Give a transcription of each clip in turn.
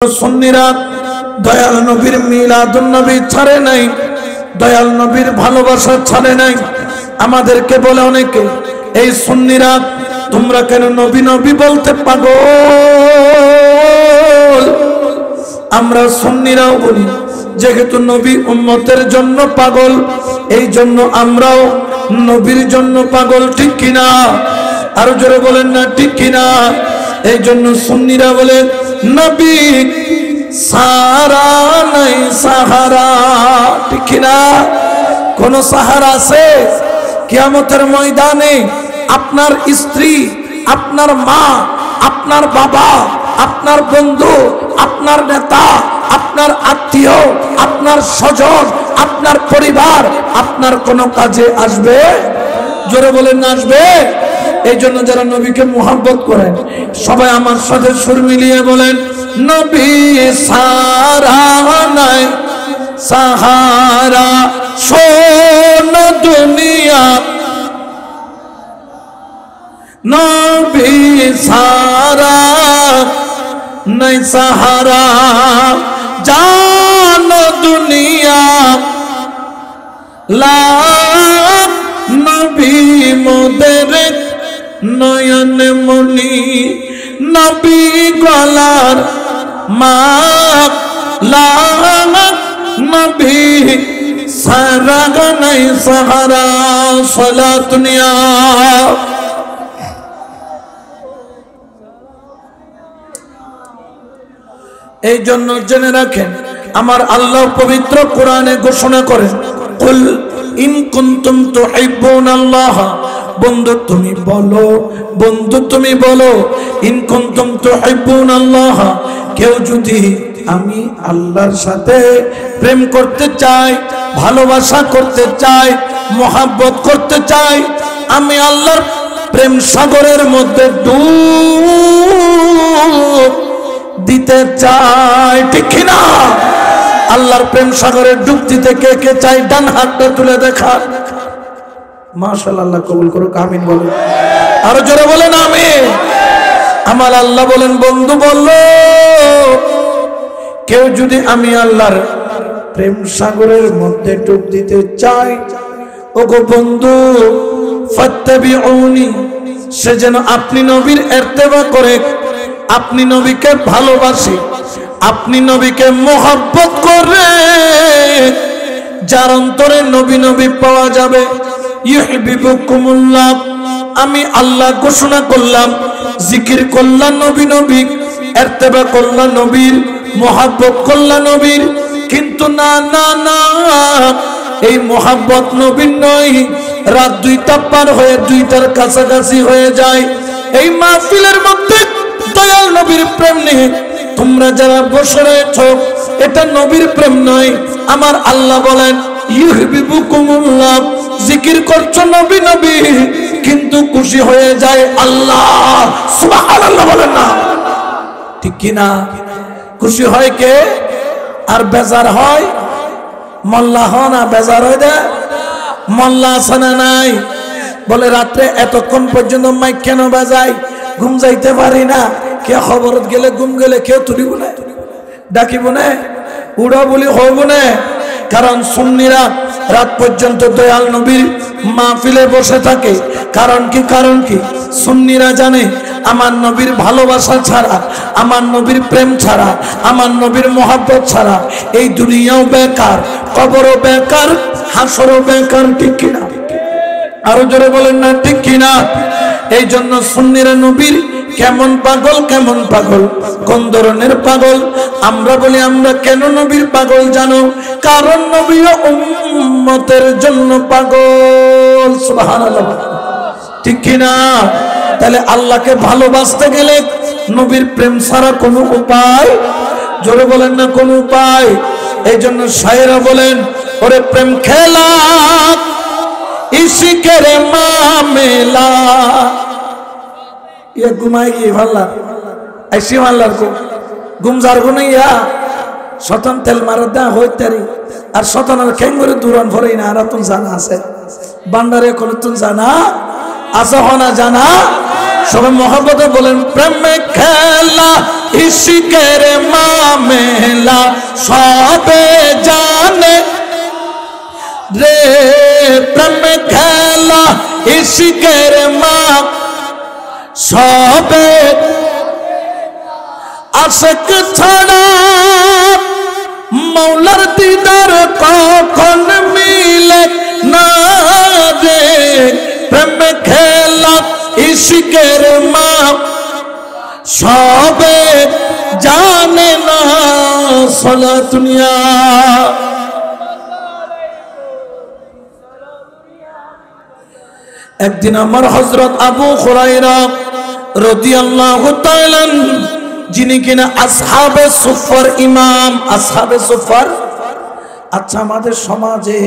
সুন্নিরা দয়াল নবীর মিলাদুন নবী ছাড়ে নাই, দয়াল নবীর ভালোবাসা ছাড়ে নাই। আমাদেরকে বলে অনেকে, এই সুন্নিরা তোমরা কেন নবী নবী বলতে পাগল? আমরা সুন্নিরাও বলি যেহেতু নবী উম্মতের জন্য পাগল, এই জন্য আমরাও নবীর জন্য পাগল, ঠিক কিনা? আরো জোরে বলেন না ঠিক কিনা? এই জন্য সুন্নিরা বলে নবী সারা নাই সাহারা, ঠিক কিনা? কোন সাহারা আছে? কিয়ামতের ময়দানে আপনার স্ত্রী, আপনার মা, আপনার বাবা, আপনার বন্ধু, আপনার নেতা, আপনার আত্মীয়, আপনার স্বজন, আপনার পরিবার আপনার কোন কাজে আসবে? জোরে বলেন না আসবে? এই জন্য যারা নবীকে মুহাব্বত করেন সবাই আমার সাথে সুর মিলিয়ে বলেন, নবী সারা নাই সাহারা, শোন দুনিয়া নবী সারা নাই সাহারা, জান দুনিয়া লা নবী মোদের নয়ন মনি, নবী গলার মাপ লা নবী সারা নাই সাহারা, সালাত নিয়া। এই জন্য জেনে রাখেন, আমার আল্লাহ পবিত্র কোরআনে ঘোষণা করেন, কুল ইন কুনতুম তুহিব্বুনাল্লাহ, বন্ধু তুমি বলো, বন্ধু তুমি বলো, ইন কুনতুম তুহিব্বুনাল্লাহ, কেউ যদি আমি আল্লাহর সাথে প্রেম করতে চাই, ভালোবাসা করতে চাই, মোহাব্বত করতে চাই, আমি আল্লাহর প্রেম সাগরের মধ্যে ডুব দিতে চাই, ঠিক কিনা? আল্লাহর প্রেম সাগরে ডুব দিতে কে কে চাই? ডান হাতটা তুলে দেখা। মাশাআল্লাহ, আল্লাহ কবুল করুক, আমিন বলেন। আরো জোরে বলেন আমিন। আমার আল্লাহ বলেন, বন্ধু বললো কেউ যদি আমি আল্লাহর প্রেম সাগরের মধ্যে ডুব দিতে চাই, ওগো বন্ধু ফাত্তাবিউনি, সে যেন আপনি নবীর ইত্তেবা করে, আপনি নবীকে ভালোবাসে, আপনি নবীকে মোহাব্বত করে, যার অন্তরে নবী নবী পাওয়া যাবে। ইউহিব্বুকুমুল্লাহ, আমি আল্লাহ ঘোষণা করলাম, জিকির করলাম নবী নবী, ইত্তেবা করলাম নবীর, মোহাব্বত করলাম নবীর। কিন্তু না না না, এই মোহাব্বত নবীর নয়। রাত 2টা পার হয়ে 2টার কাছাকাছি হয়ে যায়, এই মাহফিলের মধ্যে দয়াল নবীর প্রেম নেই। তোমরা যারা বসে রয়েছ, এটা নবীর প্রেম নয়। আমার আল্লাহ বলেন, ইউহিব্বুকুমুল্লাহ, জিকির করছো নবী নবী, কিন্তু খুশি হয়ে যায় আল্লাহ। সুবহানাল্লাহ বলেন না, ঠিক কি না? খুশি হয় কে? আর বেজার হয় মোল্লা, হয় না? বেজার হয় দে মোল্লা আছে না নাই? বলে রাত্রে এতক্ষণ পর্যন্ত মাইক কেন বাজাই, ঘুম যাইতে পারি না। কে খবরত গেলে ঘুম গেলে কেউ তুলিব না, ডাকিব না, উড়া বলি হইব না। কারণ সুন্নিরা রাত পর্যন্ত দয়াল নবীর মাহফিলে বসে থাকে। কারণ কি? কারণ কি? সুন্নিরা জানে আমার নবীর ভালোবাসা ছাড়া, আমার নবীর প্রেম ছাড়া, আমার নবীর মোহাব্বত ছাড়া এই দুনিয়াও বেকার, কবরও বেকার, হাসরও বেকার, ঠিক কিনা? আরো জোরে বলেন না ঠিক কিনা? এই জন্য সুন্নিরা নবীর কেমন পাগল, কেমন পাগল, কোন ধরনের পাগল? আমরা বলি আমরা কেন নবীর পাগল জানো? কারণ নবী উম্মতের জন্য পাগল। সুবহানাল্লাহ, ঠিক কিনা? তাহলে আল্লাহকে ভালোবাসতে গেলে নবীর প্রেম ছাড়া কোনো উপায়? জোরে বলেন না কোন উপায়? এই জন্য শায়েরা বলেন, ওরে প্রেম খেলা ইশকের মামলা, ইয়া ঘুমাই গিয়ে ভাল্লা আইসি মাল্লার কো ঘুম যার গো নাইয়া শতন তেল মারা দা হইতারি, আর শতনের খেঙ্গুরে দূরন ভরে না। আর তুমি জানা আছে বান্ডারে কোন তুমি জানা আছে, হনা জানা? সবাই মহব্বতে বলেন, প্রেমে খেলা ইশকের মামলা সবে জানে রে প্রেম খেলা ইশকের মা সবে আশক ছাড়া মৌলার দিদার কখন মিলে না রে প্রেম খেলা ইশকের মা সবে জানে না সালা দুনিয়া। একদিন আমার হযরত আবু হুরায়রা রাদিয়াল্লাহু তাআলা যিনি কিনা আসহাবে সুফার ইমাম, আসহাবে সুফার। আচ্ছা, আমাদের সমাজে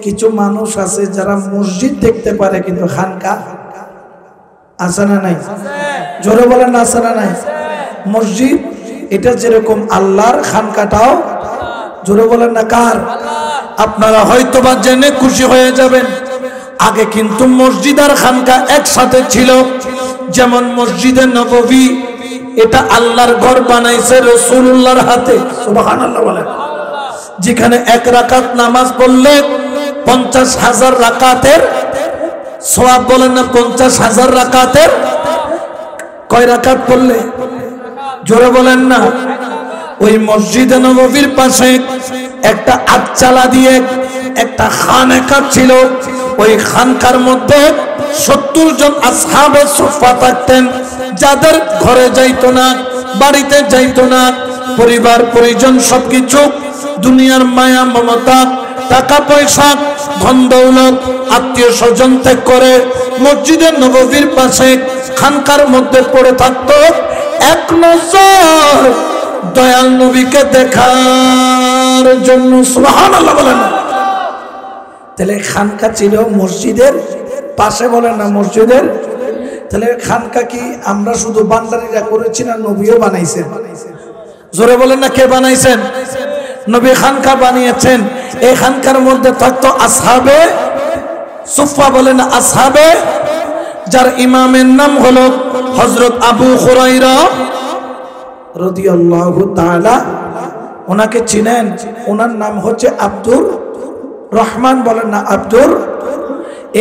কিছু মানুষ আছে যারা মসজিদ দেখতে পারে কিন্তু খানকা আছে না নাই? জোরে বলেন না, আছে না নাই? মসজিদ এটা যেরকম আল্লাহর, খানকাটাও জোরে বলেন না কার? আপনারা হয়তো বা জেনে খুশি হয়ে যাবেন, আগে কিন্তু মসজিদ আর খানকা একসাথে ছিল। যেমন মসজিদে নববী এটা আল্লাহর ঘর বানাইছে রাসূলুল্লাহর হাতে, সুবহানাল্লাহ বলেন। যেখানে এক রাকাত নামাজ পড়লে 50,000 রাকাতের সওয়াব, বলেন না 50,000 রাকাতের। কয় রাকাত পড়লে? জোরে বলেন না। ওই মসজিদে নববীর পাশে একটা আটচালা দিয়ে একটা খানকা ছিল। ওই খানকার মধ্যে 70 জন আসহাবে সুফা থাকতেন, যাদের ঘরে যাইতো না, বাড়িতে যাইতো না, পরিবার পরিজন সবকিছু দুনিয়ার মায়া মমতা টাকা পয়সা ধন দৌলত আত্মীয় স্বজন ত্যাগ করে মসজিদে নববীর পাশে খানকার মধ্যে পড়ে থাকতো, এক নজর দয়াল নবীকে দেখার জন্য। সুবহানাল্লাহ বলেন। তাহলে খানকা ছিল মসজিদের পাশে, বলেন না মসজিদের। তাহলে খানকা কি আমরা শুধু বান্দারিরা করেছি না নবীও বানাইছেন? জোরে বলেন না, কে বানাইছেন? নবী খানকা বানিয়েছেন। এই খানকার মধ্যে থাকতো আসহাবে সুফা, বলেন না আসহাবে, যার ইমামের নাম হলো হযরত আবু হুরায়রা রাদিয়াল্লাহু তাআলা। ওনাকে চিনেন? ওনার নাম হচ্ছে আব্দুর রহমান, বলেন না আব্দুর।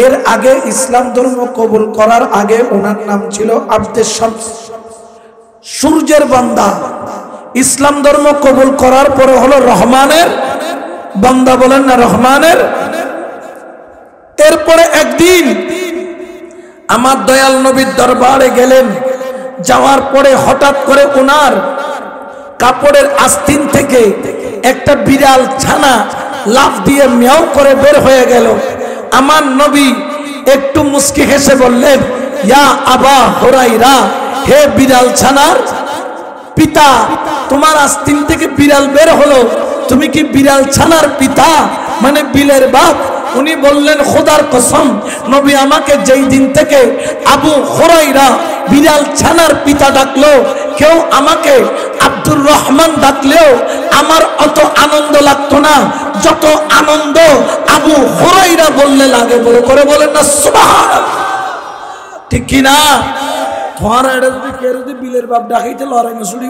এর আগে ইসলাম ধর্ম কবুল করার আগে ওনার নাম ছিল আব্দুস শামস, সূর্যের বান্দা। ইসলাম ধর্ম কবুল করার পরে হলো রহমানের বান্দা, বলেন না রহমানের। এরপরে একদিন আমার দয়াল নবীর দরবারে গেলেন। যাওয়ার পরে হঠাৎ করে ওনার কাপড়ের আস্তিন থেকে একটা বিড়াল ছানা লাফ দিয়ে মিয়াও করে বের হয়ে গেল। আমার নবী একটু মুস্কি হেসে বললেন, ইয়া আবা হুরায়রা, হে বিড়াল ছানার পিতা, তোমার আস্তিন থেকে বিড়াল বের হলো, তুমি কি বিড়াল ছানার পিতা, মানে বিলের বাপ? উনি বললেন, খোদার কসম, নবী আমাকে যেই দিন থেকে আবু হুরায়রা বিড়াল ছানার পিতা ডাকলো, কেউ আমাকে আব্দুর রহমান ডাকলেও আমার অত আনন্দ লাগতো না যত আনন্দ আবু হুরায়রা বললে লাগে। বলে করে বলেন না সুবহানাল্লাহ, ঠিক কি না? তোমার এটা যদি কেউ যদি বিলের বাপ ডাকাইতে লড়াই শুনি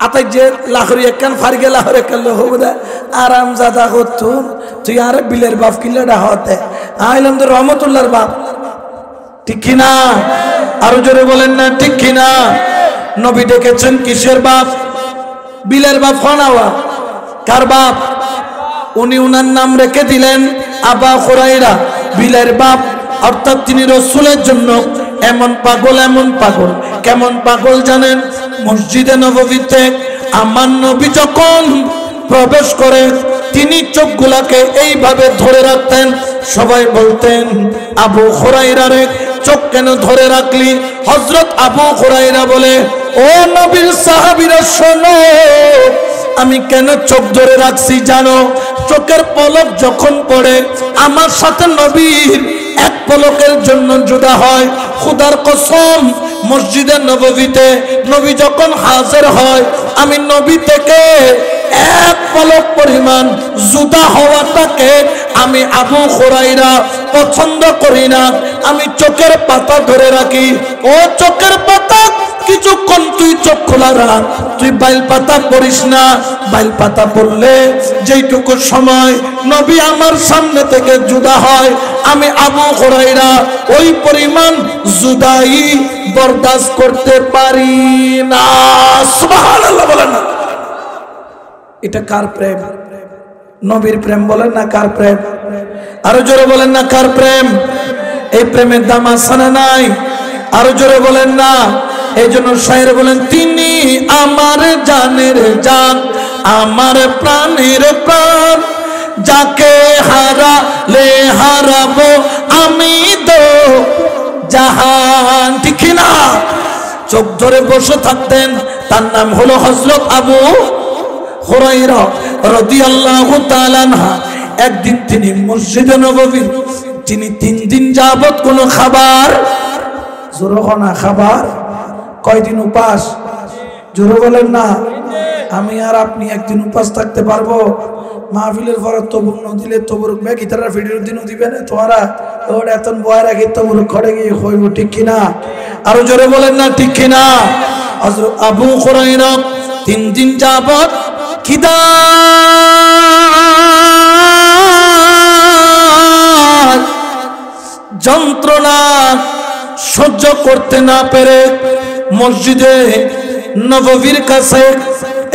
আতাই যে লাহরি একখান ফারিগে লাহর একখান হোক দে আরাম জাদা করতুন, তুই আরে বিলের বাপ কিনলে ডাহতে আইলাম তো রহমতুল্লাহর বাপ, ঠিক কি না? আরো জোরে বলেন না ঠিক কি না? নবী ডেকেছেন কিসের বাপ? বিলের বাপ। হনাওয়া কার বাপ? উনি উনার নাম রেখে দিলেন আবা হুরায়রা, বিলের বাপ। অর্থাৎ তিনি রাসূলের জন্য এমন পাগল, এমন পাগল। কেমন পাগল জানেন? মসজিদে নববীতে আমার নবী যখন প্রবেশ করে তিনি চোখগুলাকে এইভাবে ধরে রাখতেন। সবাই বলতেন, আবু হুরায়রা রে চোখ কেন ধরে রাখলি? হযরত আবু হুরায়রা বলে, ও নবীর সাহাবীরা শোনো, আমি কেন চোখ ধরে রাখছি জানো? চোখের পলক যখন পড়ে আমার সাথে নবীর এক পলকের জন্য জুদা হয়। খোদার কসম, মসজিদে নববীতে নবী যখন হাজির হয় আমি নবী থেকে এক পলক পরিমাণ জুদা হওয়াটাকে আমি আবু হুরায়রা পছন্দ করি না। আমি চোখের পাতা ধরে রাখি। ও চোখের পাতা কিছুক্ষণ তুই চোখ খোলা রাখ, তুই বাইল পাতা পড়িস না। বাইল পাতা পড়লে যেইটুকু সময় নবী আমার সামনে থেকে জুদা হয়, আমি আবু হুরায়রা ওই পরিমাণ জুদাই বরদাস্ত করতে পারি না। সুবহানাল্লাহ বলেন না। এটা কার প্রেম? নবীর প্রেম বলেন না কার প্রেম? আরো জোরে বলেন না কার প্রেম? এই প্রেমের দাম আছে না নাই? আরো জোরে বলেন না। এই জন্য শায়ের বলেন, তিনি আমার জানের জান, আমার প্রাণের প্রাণ, যাকে হারালে হারাবো আমি তো জাহান। ঠিক না? চোখ ধরে বসে থাকতেন। তার নাম হলো হযরত আবু হুরায়রা রাদিয়াল্লাহু তাআলা আনহু। একদিন তিনি মসজিদে নববী, তিনি 3 দিন যাবত কোনো খাবার, জোরে না খাবার, কয়দিন উপাস? জোরে বলেন না। আমি আর আপনি একদিন উপাস থাকতে পারবো? মাহফিলের পর তবুক নদিলে তবুক ব্যাগ ইতারা ভিডিওর দিনও দিবে না তোমরা, ওর এত বয় রাখি তবুক ঘরে গিয়ে হইব। ঠিক কিনা? আরো জোরে বলেন না ঠিক কিনা? হযরত আবু হুরায়রা 3 দিন যাবত খিদা যন্ত্রণা সহ্য করতে না পেরে মসজিদে নববীর কাছে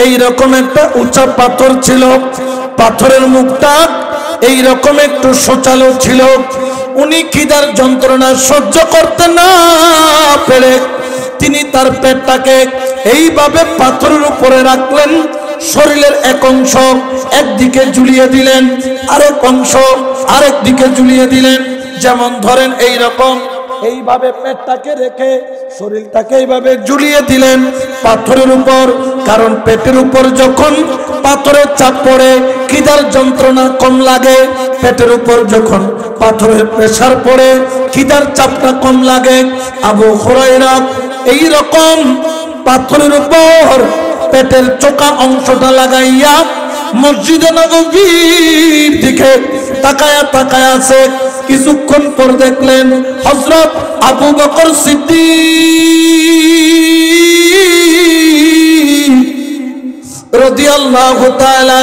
এইরকম একটা উঁচা পাথর ছিল, পাথরের মুখটা এইরকম একটু সোচালো ছিল। উনি খিদার যন্ত্রণা সহ্য করতে না পেরে তিনি তার পেটটাকে এইভাবে পাথরের উপরে রাখলেন। শরীরের এক অংশ একদিকে ঝুলিয়ে দিলেন, আরেক অংশ আরেক দিকে ঝুলিয়ে দিলেন। যেমন ধরেন এইরকম এইভাবে পেটটাকে রেখে শরীরটাকে এইভাবে ঝুলিয়ে দিলেন পাথরের উপর। কারণ পেটের উপর যখন পাথরের চাপ পড়ে খিদার যন্ত্রণা কম লাগে, পেটের উপর যখন পাথরের প্রেসার পড়ে খিদার চাপটা কম লাগে। আবু হুরায়রা এইরকম পাথরের উপর পেটের চোকা অংশটা লাগাইয়া মসজিদে নববীর দিকে তাকায়া তাকায়া আছে। কিছুক্ষণ পর দেখলেন হযরত আবু বকর সিদ্দিক রাদিয়াল্লাহু তাআলা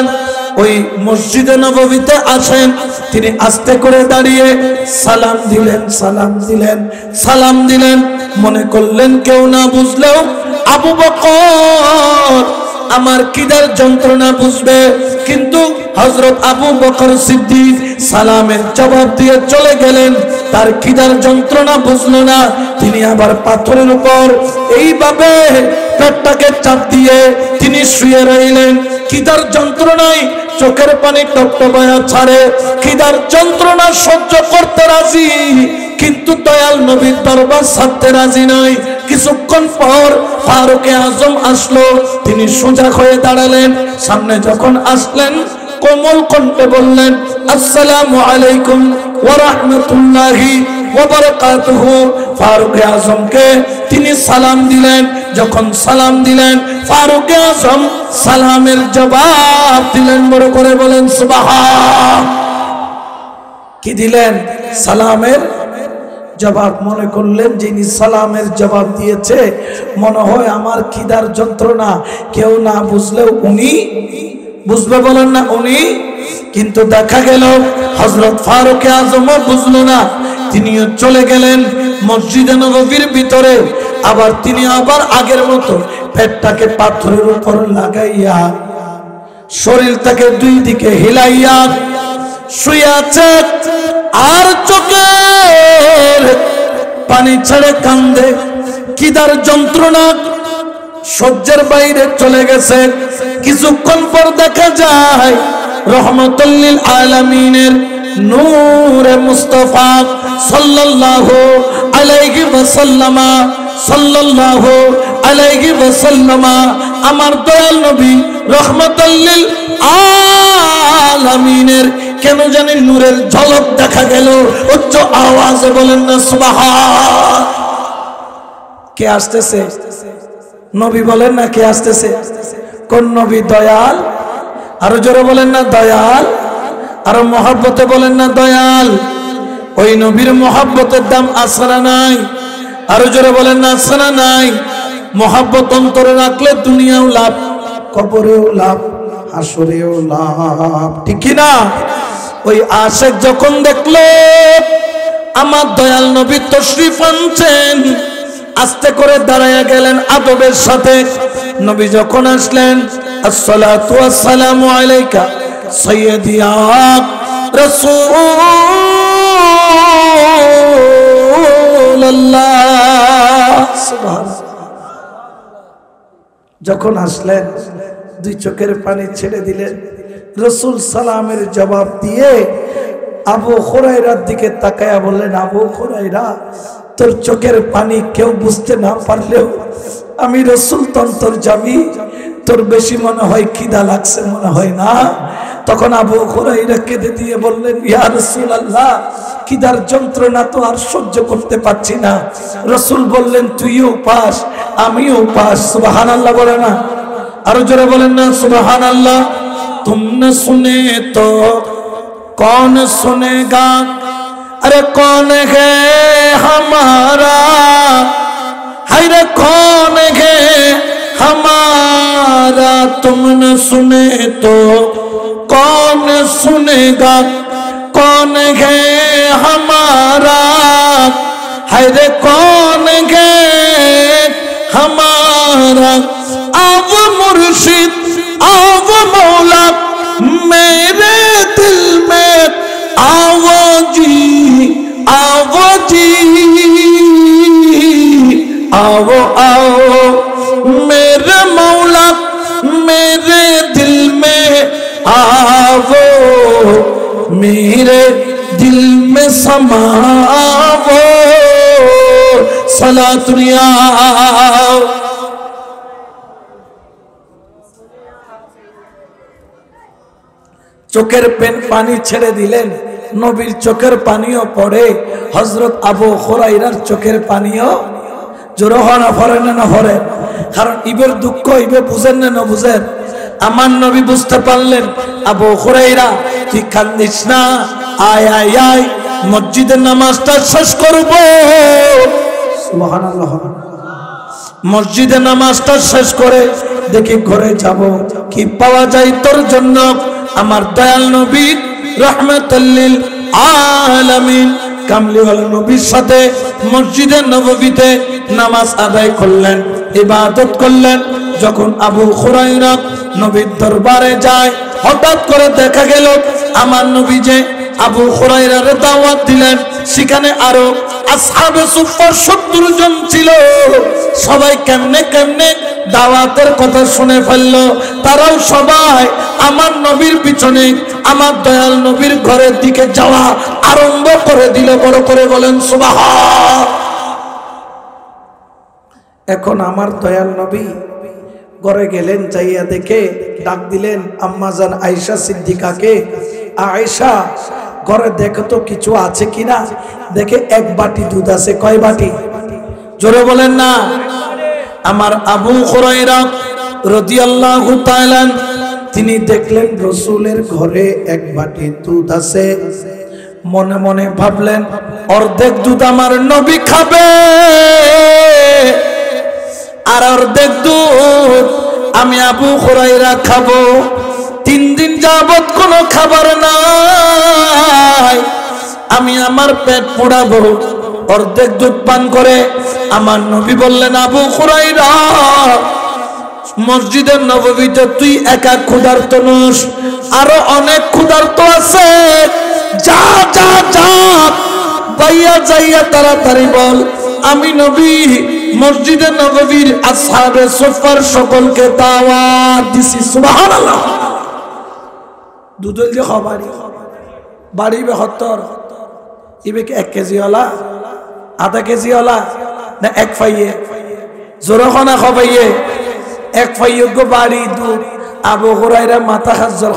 ওই মসজিদে নববীতে আসেন। তিনি আস্তে করে দাঁড়িয়ে সালাম দিলেন, সালাম দিলেন, সালাম দিলেন। মনে করলেন কেউ না বুঝলেও আবু বকর আমার খিদার যন্ত্রণা বুঝবে। কিন্তু হযরত আবু বকর সিদ্দিক সালামের জবাব দিয়ে চলে গেলেন, তার খিদার যন্ত্রণা বুঝলো না। তিনি আবার পাথরের উপর এইভাবে পেটটাকে চাপ দিয়ে তিনি শুয়ে রইলেন। খিদার যন্ত্রণায় চোখের পানি টপটপায়া ছাড়ে, খিদার যন্ত্রণা সহ্য করতে রাজি, কিন্তু দয়াল নবীর দরবার ছাড়তে রাজি নয়। কিছুক্ষণ পর ফারুক আজম আসলো। তিনি সোজা হয়ে দাঁড়ালেন। সামনে যখন আসলেন কোমল কণ্ঠে বললেন, আসসালামু আলাইকুম ওয়া রাহমাতুল্লাহি ওয়া বারাকাতুহু। ফারুক আজমকে তিনি সালাম দিলেন। যখন সালাম দিলেন ফারুক আজম সালামের জবাব দিলেন। বড় করে বলেন সুবহান। কি দিলেন? সালামের জবাব। মনে করলেন যিনি সালামের জবাব দিয়েছে মনে হয় আমার খিদার যন্ত্রণা কেউ না বুঝলেও উনি বুঝবে, বলেন না উনি। কিন্তু দেখা গেল হযরত ফারুক আজম বুঝলো না। তিনিও চলে গেলেন মসজিদে নববীর ভিতরে। আবার তিনি আবার আগের মতো পেটটাকে পাথরের উপর লাগাইয়া শরীরটাকে দুই দিকে হিলাইয়া শুয়ে আছে। আর চোখের পানি ছেড়ে কান্দে। খিদার যন্ত্রণা সহ্যের বাইরে চলে গেছে। কিছুক্ষণ পর দেখা যায় রহমাতুল লিল আলামিনের নূরে মুস্তাফা সাল্লাল্লাহু আলাইহি ওয়াসাল্লামা, সাল্লাল্লাহু আলাইহি ওয়াসাল্লামা আমার দয়াল নবী রহমাতুল লিল আলামিনের কেন জানি নূরের ঝলক দেখা গেল। উচ্চ আওয়াজে বলেন না সুবহান। কে আসতেছে? নবী বলেন না কে আসতেছে? কোন নবী? দয়াল। আরো জোরে বলেন না দয়াল। আরো মহব্বতে বলেন না দয়াল। ওই নবীর মহব্বতের দাম আছে না নাই? আরো জোরে বলেন না আছে না নাই? মহব্বত অন্তরে রাখলে দুনিয়াও লাভ, কবরেও লাভ, হাসরেও লাভ, ঠিক কি না? ওই আশিক যখন দেখলো আমার দয়াল নবী তশরিফ আনছেন, আস্তে করে দাঁড়ায়া গেলেন আদবের সাথে। নবী যখন আসলেন, আসসালাতু ওয়াসসালামু আলাইকা সাইয়্যিদি ইয়া রাসূলুল্লাহ, সুবহানাল্লাহ। যখন আসলেন দুই চোখের পানি ছেড়ে দিলেন। রাসূল সালামের জবাব দিয়ে আবু হুরায়রার দিকে তাকায়া বললেন, আবু হুরায়রা, তোর চোখের পানি কেউ বুঝতে না পারলেও আমি রাসূল অন্তর্যামী, তোর বেশি মনে হয় খিদা লাগছে মনে হয় না? তখন আবু হুরায়রা কেঁদে দিয়ে বললেন, ইয়া রাসূলুল্লাহ, খিদার যন্ত্রণা তো আর সহ্য করতে পারছি না। রাসূল বললেন, তুইও পাস আমিও পাস। সুবহানাল্লাহ বলে না? আরো জোরে বলেন না সুবহানাল্লাহ। तुमने सुने तो कौन सुनेगा, अरे कौन है हमारा, हायरे कौन है हमारा। तुमने सुने तो कौन सुनेगा, कौन है हमारा, हायरे कौन है हमारा। अब मुर्शिद अब मौला मेरे दिल में आओ जी, आओ जी, आओ आओ मेरे मौला मेरे दिल में आओ, मेरे दिल में समाओ, सलातुनिया। চোখের পানি ছেড়ে দিলেন, নবীর চোখের পানিও পড়ে, হযরত আবু হুরায়রার চোখের পানিও জোরে না পড়ে না পড়ে? কারণ ইবের দুঃখ ইবে বুঝেন না বুঝেন? আমার নবী বুঝতে পারলেন, আবু হুরায়রা তুই কান্দিস না, আয় আয় আয় মসজিদের নামাজটা শেষ করব। সুবহানাল্লাহ। মসজিদে নামাজটা শেষ করে দেখি ঘরে যাব, কি পাওয়া যায় তোর জন্য। আমার দয়াল নবী রাহমাতুল লিল আলামিন কামলিওয়ালা নবীর সাথে মসজিদে নববীতে নামাজ আদায় করলেন, ইবাদত করলেন। যখন আবু হুরায়রা নবীর দরবারে যায়, হঠাৎ করে দেখা গেল আমার নবী যে আবু হুরায়রার দাওয়াত দিলেন, সেখানে আরো আসহাবে সুফফার 70 জন ছিল। সবাই কেমনে কেমনে দাওয়াতের কথা শুনে ফেলল। তারাও সবাই আমার নবীর পিছনে আমার দয়াল নবীর ঘরের দিকে যাওয়া আরম্ভ করে দিল। বড় করে বলেন সুবহান। এখন আমার দয়াল নবী ঘরে গেলেন, যাইয়া দেখে ডাক দিলেন আম্মাজান আয়েশা সিদ্দিকাকে, আয়েশা ঘরে দেখো তো কিছু আছে কিনা। দেখে এক বাটি দুধ আছে। কয় বাটি? জোরে বলেন না। আমার আবু হুরায়রা রাদিয়াল্লাহু তাআলা তিনি দেখলেন রাসূলের ঘরে এক বাটি দুধ আছে। মনে মনে ভাবলেন, অর্ধেক দুধ আমার নবী খাবে, আর অর্ধেক দুধ আমি আবু হুরায়রা খাবো। 3 দিন যাবত কোনো খাবার নাই, আমি আমার পেট পোড়াবো। অর্ধেক দুধ পান করে আমার নবী বললেন, আবু হুরায়রা মসজিদের নববীতে তুই একা ক্ষুধার্ত নস, আরো অনেক ক্ষুধার্ত আছে। যা যা যা বাইয়া যাইয়া তাড়াতাড়ি বল, আমি নবী মসজিদে নববীর আসহাবে সুফফার সকলকে দাওয়াত দিছি। সুবহানাল্লাহ। দুধল যে খাবারি বাড়ি 72 ইবে কি 1 কেজি ওলা, আধা কেজি ওলা না 1 ফাইয়ে? জোরখানা খাবাইয়ে 1 ফাইয়োগ্য বাড়ি দুধ। আবু হুরায়রা মাথা খাজ্জর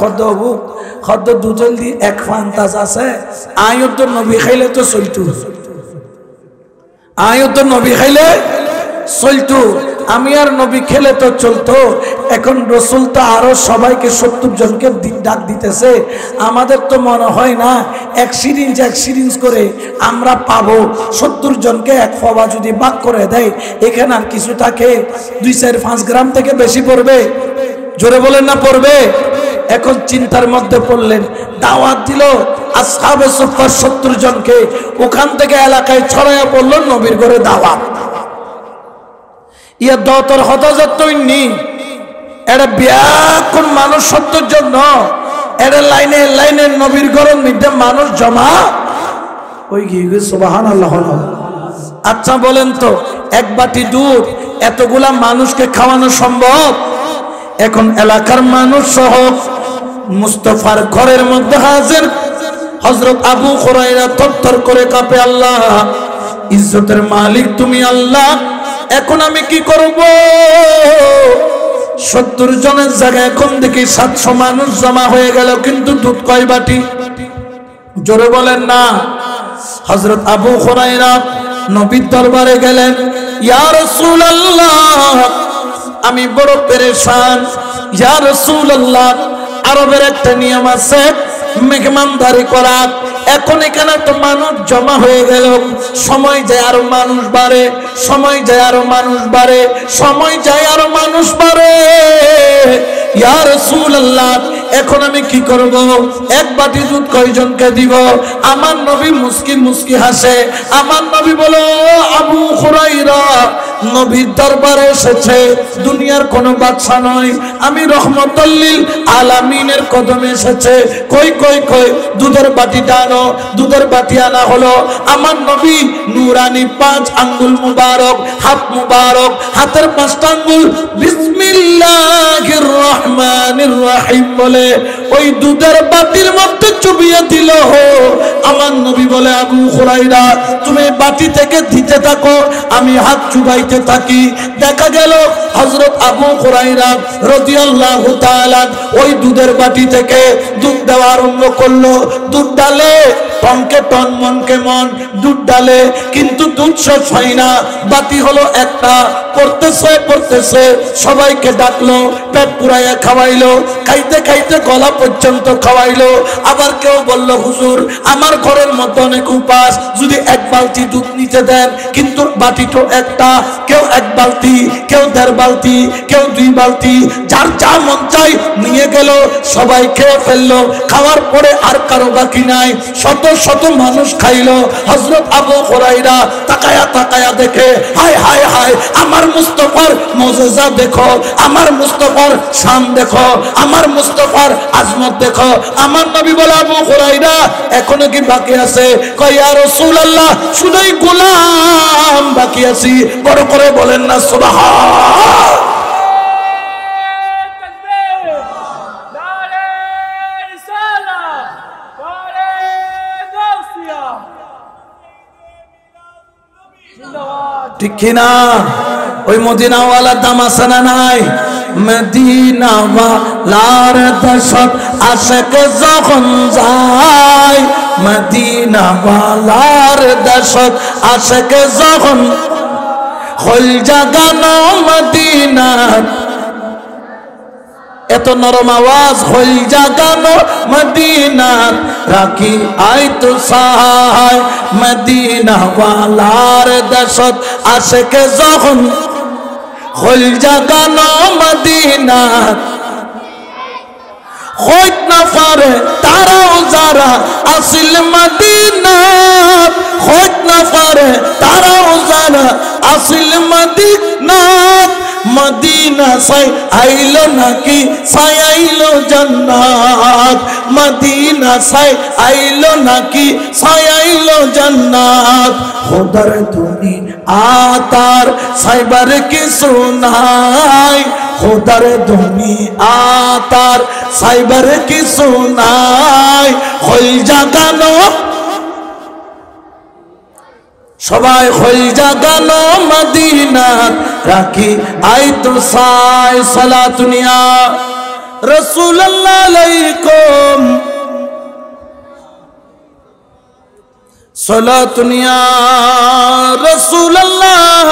খদ্দ দুধল দি 1 ফান্তাজ আছে। আয়ত নবী খাইলে তো চলতু, আয়ত নবী খাইলে চলতু। আমি আর নবী খেলে তো চলতো, এখন রসুল তো আরো সবাইকে 70 জনকে ডাক দিতেছে। আমাদের তো মনে হয় না এক সিরিঞ্জ করে আমরা পাবো। 70 জনকে এক ফবা যদি ভাগ করে দেয়, এখানে আর কিছু থাকে 2-4-5 গ্রাম থেকে বেশি পড়বে? জোরে বলেন না পড়বে? এখন চিন্তার মধ্যে পড়লেন, দাওয়াত দিল আসহাবে সুফফার 70 জনকে, ওখান থেকে এলাকায় ছড়াইয়া পড়ল নবীর ঘরে দাওয়াত। ইয়া দতর হতাজত তৈনি এটা ব্যাকুল মানুষ 70 জন এটা লাইনে নবীর ঘরের মধ্যে মানুষ জমা ওই গিয়ে সুবহানাল্লাহ। আচ্ছা বলেন তো, এক বাটি দুধ এতগুলা মানুষকে খাওয়ানো সম্ভব? এখন এলাকার মানুষ সহ মুস্তাফার ঘরের মধ্যে হাজির। হযরত আবু হুরায়রা থরথর করে কাঁপে, আল্লাহ ইজ্জতের মালিক তুমি আল্লাহ, এখন আমি কি করব? 70 জনের জায়গায় এখন দেখি 700 মানুষ জমা হয়ে গেল, কিন্তু দুধ কয় বাটি? জোরে বলেন না। হযরত আবু হুরায়রা নবীর দরবারে গেলেন, ইয়া রাসূলুল্লাহ আমি বড় পেরেশান, ইয়া রাসূলুল্লাহ আরবের একটা নিয়ম আছে মেহমানদারি করা। এখন এখানে তো মানুষ জমা হয়ে গেল, সময় যায় আরো মানুষ বাড়ে, সময় যায় আরো মানুষ বাড়ে, সময় যায় আরো মানুষ বাড়ে। ইয়া রাসূলুল্লাহ এখন আমি কি করব? এক বাটি দুধ কয়জনকে দিব? আমার নবী মুস্কি মুস্কি হাসে। আমার নবী বলো, আবু হুরায়রা নবীর দরবারে এসেছে দুনিয়ার কোনো বাদশা নয়, আমি রহমতুল লিল আলামিনের কদমে এসেছে। কই কই কই দুধের বাটিটা আনো। দুধের বাটি আনা হলো। আমার নবী নূরানি 5 আঙ্গুল মুবারক, হাত মুবারক, হাতের 5টা আঙ্গুল বিসমিল্লাহির রহমানির রহিম বলে ওই দুধের বাটির মধ্যে চুবিয়ে দিল। আমার নবী বলে, আবু হুরায়রা তুমি বাটি থেকে দিতে থাকো, আমি হাত চুবাইতে থাকি। দেখা গেল হযরত আবু হুরায়রা রাদিয়াল্লাহু তাআলা ওই দুধের বাটি থেকে দুধ দেওয়া আরম্ভ করলো। দুধ ডালে টনকে টন মনকে মন দুধ ডালে, কিন্তু দুধ শেষ হয় না। বাটি হলো একটা, পড়তেছে সবাইকে ডাকলো, পেট পুরাইয়া খাওয়াইলো, খাইতে খাইতে গলা পর্যন্ত খাওয়াইলো। আবার কেউ বলল, হুজুর আমার ঘরের মধ্যে অনেক উপাস, যদি 1 বালতি দুধ নিতে দেন, কিন্তু বাটি তো একটা। কেউ 1 বালতি, কেউ 1.5 বালতি, কেউ 2 বালতি, যার যা মন চাই নিয়ে গেল, সবাই খেয়ে ফেললো। খাওয়ার পরে আর কারো বাকি নাই, শত শত মানুষ খাইলো। হযরত আবু হুরায়রা তাকায়া তাকায়া দেখে, হায় হায় হায় আমার মুস্তাফার মুজিজা দেখো, আমার মুস্তাফার শান দেখো, আমার মুস্তাফার আজমত দেখো। আমার নবী বলে, আবু হুরায়রা এখনো কি বাকি আছে? কয়, ইয়া রাসূলুল্লাহ শুধুই গোলাম বাকি আছি। বড় করে বলেন না সুবহান। ঠিক কিনা? ওই মদিনাওয়ালার দাম আছে না নাই? মদিনাওয়ালার দশত আশিক যখন যায়, মদিনাওয়ালার দশত আশিক যখন হল জাগানো মদিনার, এত নরম আওয়াজ, হল জাগানো মদিনার রাখি আইতো সাহায়। মদিনাওয়ালার দশত আশিক যখন হল জাগানো মদিনার, হইত না পারে তারাও যারা আসিল মদিনার, হইত না পারে তারাও যারা আসিল মদিনার। মদিনা সাই আইলো নাকি সাই আইলো জান্নাত, মদিনা সাই আইলো নাকি সাই আইলো জান্নাত। খোদার ধুনি আতার সাইবার কিছু নাই, খোদার ধুনি আতার সাইবার কিছু নাই। হল জাগানো সবাই, হল জাগানো মদিনার রাখি আইতো সাই। সালাতুনিয়া রাসূলুল্লাহ আলাইকুম, সালাতুনিয়া রাসূলুল্লাহ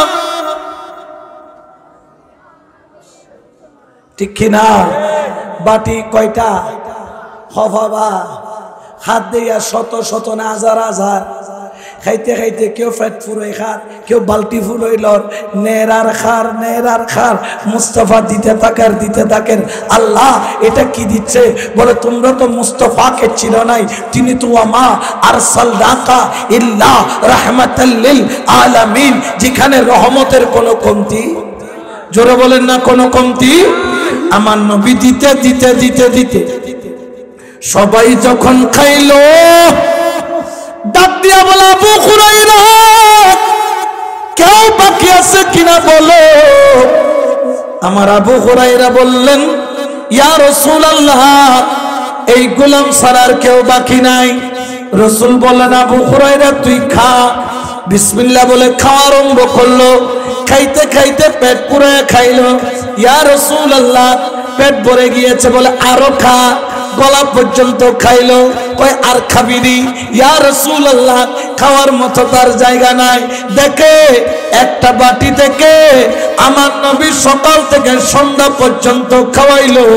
ঠিক কিনা? বাটি কয়টা? হ বাবা, হাত দিয়া শত শত না হাজার হাজার, খাইতে খাইতে কেউ পেট ফুরোয় খার, কেউ বালতি ফুরোয় লর, নেরার খার নেরার খার। মুস্তাফা দিতে থাকেন। আল্লাহ এটা কি দিচ্ছে? বলে তোমরা তো মুস্তাফাকে চিনো নাই, তিনি তো আমা আরসালনাকা ইল্লা রাহমাতাল লিল আলামিন, যেখানে রহমতের কোনো কমতি, জোরে বলেন না কোনো কমতি। আমার নবী দিতে দিতে দিতে দিতে সবাই যখন খাইলো, ডাক দিয়া বলে আবু হুরায়রা কেউ বাকি আছে কিনা বলো। আমার আবু হুরায়রা বললেন, ইয়া রাসূলুল্লাহ, এই গোলাম ছাড়ার কেউ বাকি নাই। রাসূল বললেন, আবু হুরায়রা তুই খা। বিসমিল্লাহ বলে খাওয়া আরম্ভ করলো। খাইতে খাইতে পেট পুরে খাইলো। ইয়া রাসূলুল্লাহ, পেট ভরে গিয়েছে বলে আরো খা। গলা পর্যন্ত খাইলো। কই আর খাবিনি? ইয়া রাসূলুল্লাহ, খাওয়ার মতো তার জায়গা নাই। দেখে একটা বাটি থেকে আমার নবী সকাল থেকে সন্ধ্যা পর্যন্ত খাওয়াইলো,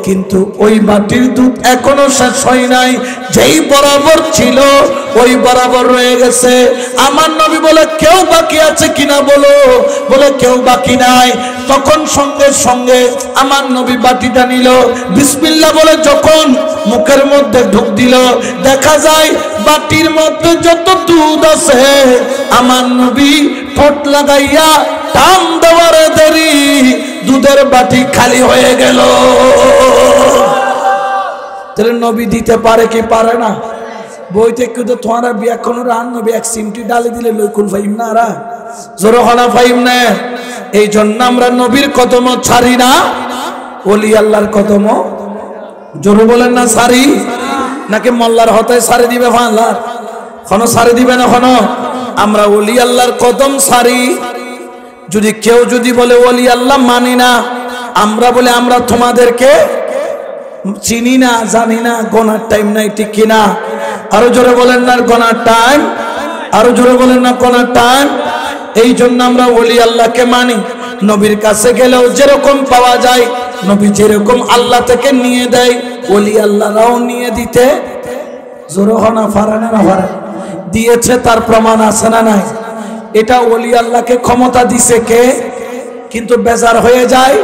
কিন্তু ওই বাটির দুধ এখনো শেষ হয় নাই। যেই বরাবর ছিল ওই বরাবর রয়ে গেছে। আমার নবী বলে কেউ বাকি আছে কিনা বলো। বলে কেউ বাকি নাই। তখন সঙ্গে সঙ্গে আমার নবী বাটিটা নিল, বিসমিল্লাহ বলে যখন মুখের মধ্যে ঢুক দিল, দেখা যায় বাটির মধ্যে যত দুধ আছে আমার নবী ঠোঁট লাগাইয়া টান দেওয়ার দেরি দুধের বাটি খালি হয়ে গেল। তাহলে নবী দিতে পারে কি পারে না? বইতে কিন্তু তোমার ব্যাখ্যান রান নবী এক সিমটি ডালে দিলে লইকুল ফাইম না রা জোর হনা ফাইম না। এই জন্য আমরা নবীর কদম ছাড়ি না, ওলি আল্লাহর কদম জোরে বলেন না ছাড়ি, নাকি মোল্লার হতায় ছাড়ি দিবে ফাল্লার কোনো ছাড়ি দিবে না কোনো? আমরা ওলি আল্লাহর কদম ছাড়ি। যদি কেউ যদি বলে ওলি আল্লাহ মানি না, আমরা বলে আমরা তোমাদেরকে চিনি না, জানি না, গোনার টাইম নাই, ঠিক কিনা? আরো জোরে বলেন না গোনার টাইম, আরো জোরে বলেন না গোনার টাইম। এই জন্য আমরা ওলি আল্লাহকে মানি। নবীর কাছে গেলেও যেরকম পাওয়া যায়, নবী যেরকম আল্লাহ থেকে নিয়ে দেয়, ওলি আল্লাহরাও নিয়ে দিতে জোরে হনা পারে না পারে দিয়েছে। তার প্রমাণ আছে না নাই? এটা ওলি আল্লাহকে ক্ষমতা দিছে কে? কিন্তু বেজার হয়ে যায়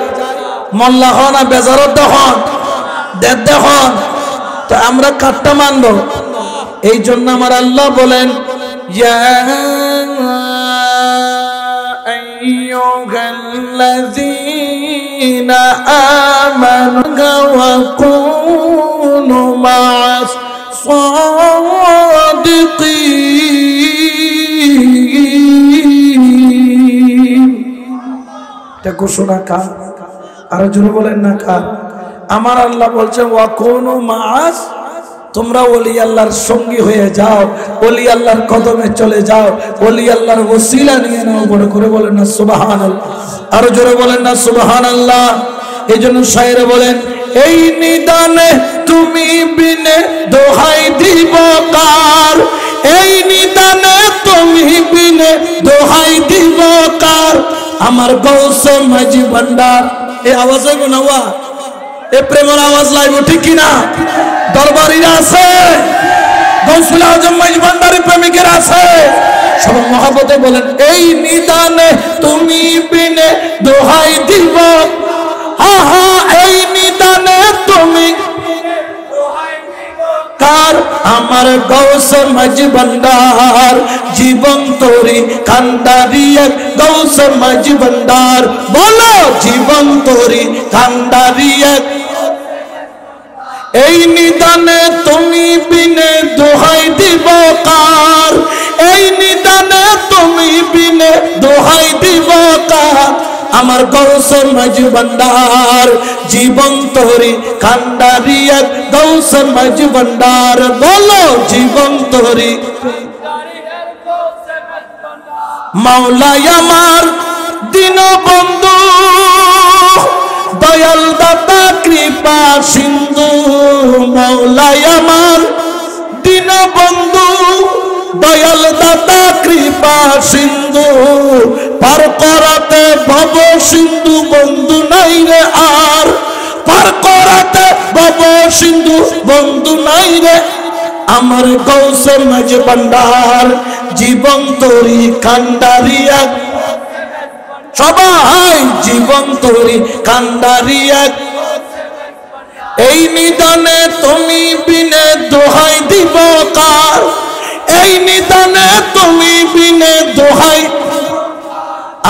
মোল্লা হন আর বেজারত হন দেখুন তো আমরা কাটটা মানব। এই জন্য আমার আল্লাহ বলেন, ইয়া আইয়ুহাল্লাযীনা আমানু ওয়া কুনু মা'আস সাদিকিন। এটা ঘোষণা কার? আর জোরে বলেন না কার? আমার আল্লাহ বলছেন ওয়া কুনু মা'আস, তোমরা ওলি আল্লাহর সঙ্গী হয়ে যাও, ওলি আল্লাহর কদমে চলে যাও, ওলি আল্লাহর ওসিলা নিয়ে নাও। বড় করে বলেন না সুবহানাল্লাহ, আর জোরে বলেন না সুবহানাল্লাহ। এই জন্য শায়ের বলেন, এই নিদানে তুমি বিনে দোহাই দিব কার, এই নিদানে তুমি বিনে দোহাই দিব কার। আমার গৌসে মাঝি ভান্ডার, এই আওয়াজ হইব না? ওয়া এ প্রেমের আওয়াজ লাইব, ঠিক কিনা? দরবারিরা আছে, গৌসুল আজম মাঝি ভান্ডারি প্রেমিকেরা আছে, সবাই মহব্বতে বলেন, এই নিদানে তুমি বিনে দোহাই দিব, হা হা এই নিদানে তুমি কার। আমার গৌসে মাঝি ভান্ডার, জীবন তোরি কান্ডারি এক গৌসে মাঝি ভান্ডার, বলো জীবন তোরি কান্ডারি এক। এই নিদানে তুমি বিনে দোহাই দিব কার, এই নিদানে তুমি বিনে দোহাই দিব কার। আমার গৌসে মাঝি ভান্ডার, জীবন তোরি কান্ডারি এক গৌসে মাঝি ভান্ডার, বলো জীবন তোরি। মাওলাই আমার দীনবন্ধু, দয়াল দাতা কৃপা সিন্ধু, মাওলাই আমার দীনবন্ধু, দয়াল দাতা কৃপা সিন্ধু, পার করাতে ভব সিন্ধু বন্ধু নাই রে আর, পার করাতে ভব সিন্ধু বন্ধু নাই রে আমার গৌসে মাঝে ভান্ডার জীবন তরি কান্ডারিয়া সবাই জীবন তরি কান্ডারিয়া এই নিদানে তুমি বিনে দোহাই দিব কার, এই নিদানে তুমি বিনে দোহাই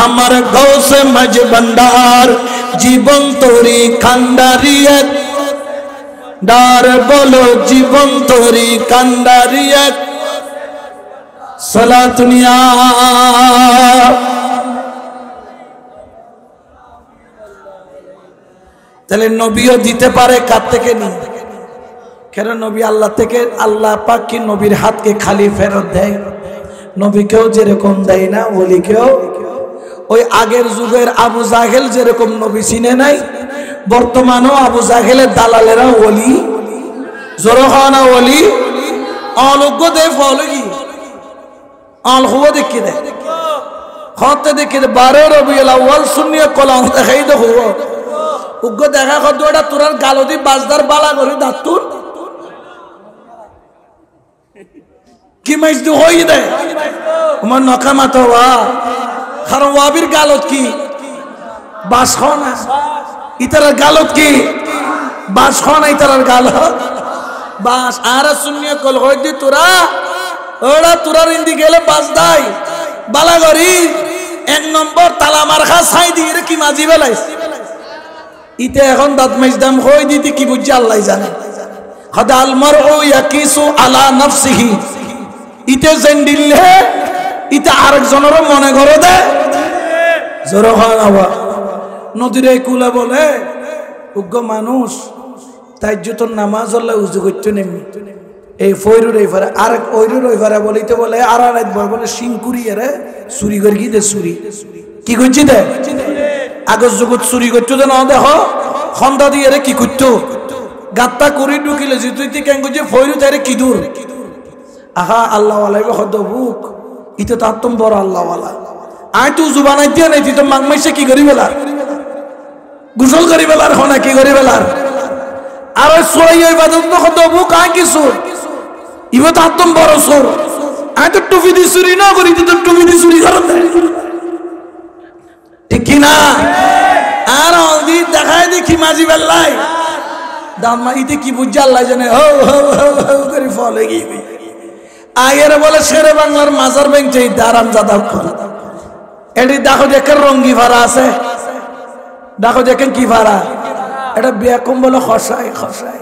আমার গৌসে মাঝে ভান্ডার জীবন তরি কান্ডারিয়া ডার বলো জীবন তরি কান্ডারিয়া সালাতুনিয়া। তাহলে নবীও দিতে পারে কার থেকে নিয়ে, কেন নবী আল্লাহ থেকে, আল্লাহ পাক কি নবীর হাতকে খালি ফেরত দেয়? নবীকেও যেরকম দেয় না ওলিকেও। ওই আগের যুগের আবু জাহেল যেরকম নবী চিনে নাই, বর্তমানেও আবু জাহেলের দালালেরা ওলি, জোরখানা ওলি অলোগ্য দেয় ফল কি অলহুব দেখি দেয় হতে দেখি দে 12 রবিউল আউয়াল শূন্য কলম দেখাই দে হুব উগ্র দেখা কত এটা তোরার গালদি বাজদার বালা করে দাতুর কি মাইজ দু হই দে আমার নকা মাথা ওয়া কারণ ওয়াবির গালত কি বাস হ না, ইতারার গালত কি বাস হ না, ইতারার গালত বাস। আর শূন্য কল হই দি তোরা ওরা তোরার ইন্দি গেলে বাস দাই বালা করি 1 নম্বর তালা মারখা ছাই দিয়ে কি মাঝি বেলাইস ইতে এখন দাঁত মাইজদাম হই দিতে কি বুঝছে আল্লাহ জানে। হদা আল মারউ ইয়াকিসু আলা নাফসিহি ইতে জেন্ডিলে ইতে আরেকজনের মনে করে দে জোরে হয় আওয়া নদীরে কুলা বলে উগ্র মানুষ তাই যত নামাজ হলে উজু করতে নেমি এই ফয়রুর এই ফারে আরেক ওইরুর ওই ফারে বলিতে বলে আর রাত বলে সিংকুরি এরে চুরি করে কি দে চুরি কি করছি দে আগের জগৎ চুরি করতো না দেখো খন্দা দিয়ে রে কি করতো গাত্তা করে ঢুকিলে যে তুই কেন করছে ফয়রু তারে কি দূর আহা আল্লাহ ওয়ালাই হদ বুক ইতে তার তুম বড় আল্লাহ ওয়ালা আয় তুই জুবানাই দিয়ে নাই তুই তো মাংমাইছে কি করি বেলার গোসল করি বেলার হনা কি করি বেলার আর ওই সোয়াই ইবাদত তো হদ বুক আয় কিছু ইবে তার তুম বড় সোর আয় তো টুপি দি চুরি না করি তুই তো টুপি দি চুরি কর ঠিক কি না আর অলদি দেখায় দেখি মাঝি বেল্লাই দাম্মা ইতে কি বুঝছে আল্লাহ জানে হো হো হো করে ফলে গিয়ে আগের বলে শেরে বাংলার মাজার ব্যাংকে দারাম জাদা এটি দেখো দেখেন রঙ্গি ভাড়া আছে দেখো দেখেন কি ভাড়া এটা বেকম বলে খসাই খসাই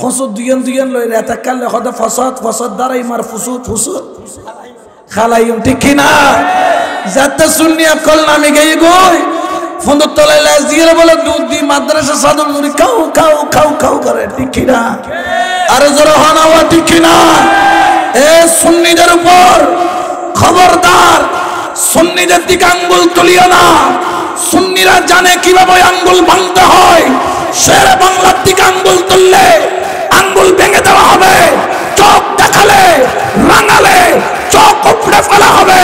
ফসদ দুইজন লই রেতা কালে হদে ফসদ ফসদ দ্বারাই মার ফুসুদ ফুসুদ খালাইম ঠিক কি না যাতে শুননি আকল নামে গিয়ে গই ফন্দর তলায় লাশ দিয়ে বলে দুধ দি মাদ্রাসা সাদুল মুড়ি খাও খাও খাও খাও করে ঠিক কি না আরে জোরে হনা ওয়া ঠিক কি না এ সুন্নিদের উপর খবরদার সুন্নিদের দিকে আঙ্গুল তুলিও না সুন্নিরা জানে কিভাবে আঙ্গুল ভাঙতে হয় শেরে বাংলার দিকে আঙ্গুল তুললে আঙ্গুল ভেঙে দেওয়া হবে চোখ দেখালে রাঙালে চোখ উপড়ে ফেলা হবে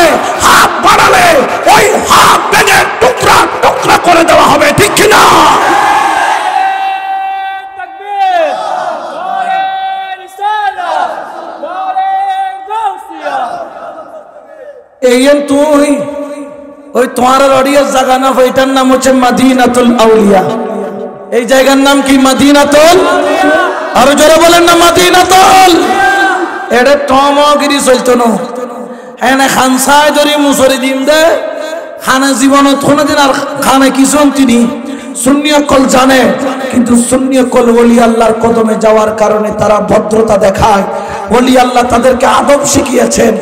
হাত বাড়ালে ওই হাত ভেঙে টুকরা টুকরা করে দেওয়া হবে ঠিক কিনা এইন তুই ওই তোমার অডিয়েন্স জায়গা না ওইটার নাম হচ্ছে মদিনাতুল আউলিয়া এই জায়গার নাম কি মদিনাতুল আর জোরে বলেন না মদিনাতুল এটা টমগিরি চলতো না হ্যাঁ খানসায় ধরি মুসরি দিম দে খানা জীবনত কোনোদিন আর খানা কিছু তিনি সুন্নি কল জানে কিন্তু সুন্নি কল ওলি আল্লাহর কদমে যাওয়ার কারণে তারা ভদ্রতা দেখায় ওলি আল্লাহ তাদেরকে আদব শিখিয়েছেন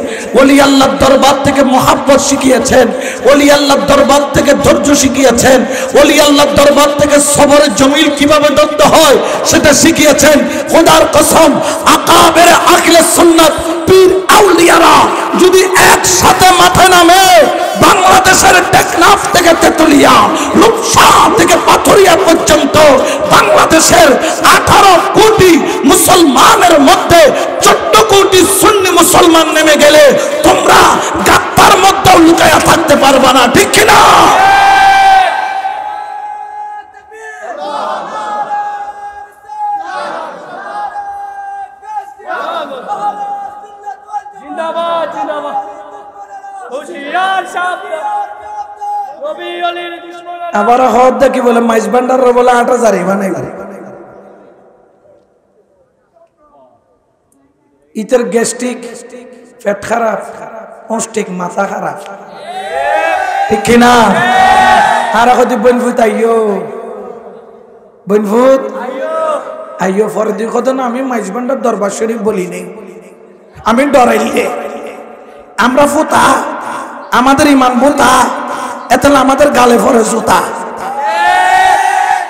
ওলি আল্লাহর দরবার থেকে মহব্বত শিখিয়েছেন ওলি আল্লাহর দরবার থেকে ধৈর্য শিখিয়েছেন ওলি আল্লাহর দরবার থেকে সবরের জমিল কিভাবে ধরতে হয় সেটা শিখিয়েছেন খোদার কসম আকাবের আখলে সুন্নাত পীর আউলিয়ারা যদি একসাথে মাঠে নামে বাংলাদেশের টেকনাফ থেকে তেতুলিয়া রূপসা থেকে পাথরিয়া পর্যন্ত বাংলাদেশের 18 কোটি মুসলমানের মধ্যে 14 কোটি সুন্নি মুসলমান নেমে গেলে তোমরা গাত্তার মধ্যেও লুকায়া থাকতে পারবা না, ঠিক কিনা? আবার হদ দেখি বলে মাইজ ভান্ডার বলে ৮০০০ বানাই ইতের গ্যাস্ট্রিক, পেট খারাপ, অস্টিক, মাথা খারাপ, ঠিক কিনা? আর এখন বনভূত আইয়ো, বনভূত আইয়ো পরে দুই কথা না। আমি মাইজ ভান্ডার দরবার শরীফ বলি নেই, আমি ডরাইলে আমরা ফুতা, আমাদের ইমান বোতা, এতে আমাদের গালে পরে জুতা,